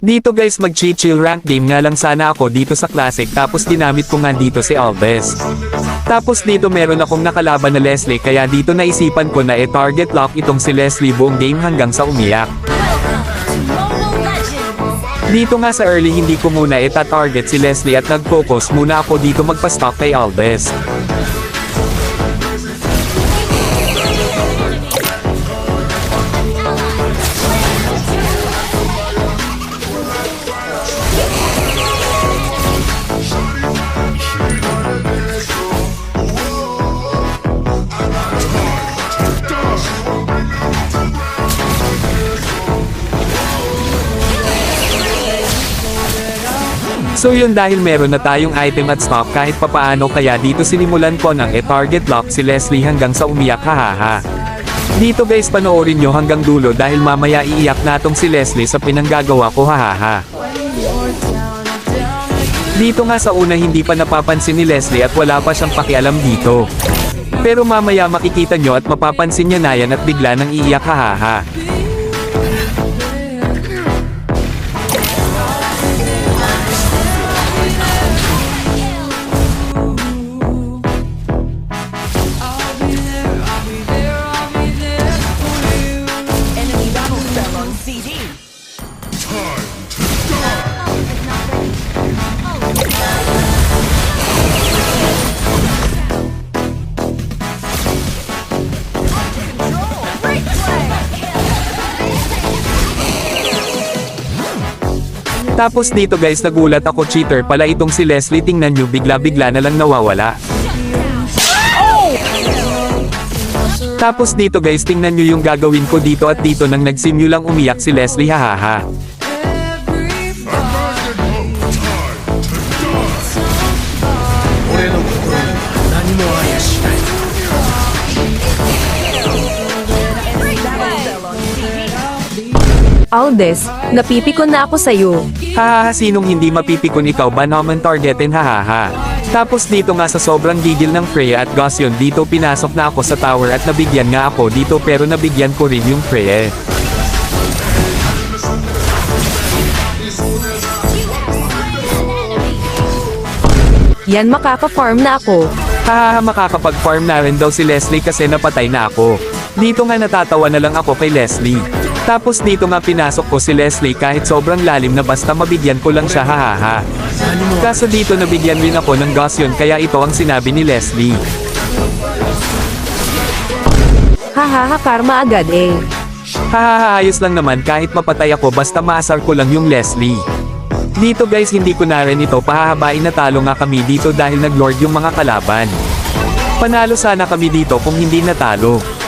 Dito guys mag-chill rank game nga lang sana ako dito sa Classic tapos ginamit ko nga dito si Alves. Tapos dito meron akong nakalaban na Leslie kaya dito naisipan ko na target lock itong si Leslie buong game hanggang sa umiyak. Dito nga sa early hindi ko muna target si Leslie at nag-focus muna ako dito magpa-stock kay Alves. So yun dahil meron na tayong item at stock kahit papaano kaya dito sinimulan ko ng target lock si Leslie hanggang sa umiyak hahaha. Dito guys panoorin nyo hanggang dulo dahil mamaya iiyak natong si Leslie sa pinanggagawa ko hahaha. Dito nga sa una hindi pa napapansin ni Leslie at wala pa siyang pakialam dito. Pero mamaya makikita nyo at mapapansin niya na yan at bigla nang iiyak hahaha. Tapos dito guys nagulat ako cheater pala itong si Leslie tingnan nyo bigla-bigla na lang nawawala. Tapos dito guys tingnan nyo yung gagawin ko dito at dito nang nagsimulang umiyak si Leslie hahaha. Aldes, napipikon na ako sa'yo. Hahaha sinong hindi mapipikon ikaw ba naman targetin hahaha. Tapos dito nga sa sobrang gigil ng Freya at Gaussian dito pinasok na ako sa tower at nabigyan nga ako dito pero nabigyan ko rin yung Freya. Yan makaka-farm na ako. Hahaha makakapag-farm na rin daw si Leslie kasi napatay na ako. Dito nga natatawa na lang ako kay Leslie. Tapos dito nga pinasok ko si Leslie kahit sobrang lalim na basta mabigyan ko lang siya hahaha. Kaso dito nabigyan rin ako ng Gaussian kaya ito ang sinabi ni Leslie. Hahaha karma agad eh. Hahaha ayos lang naman kahit mapatay ako basta maasar ko lang yung Leslie. Dito guys hindi ko na rin ito pahahabain natalo nga kami dito dahil nag-lord yung mga kalaban. Panalo sana kami dito kung hindi natalo.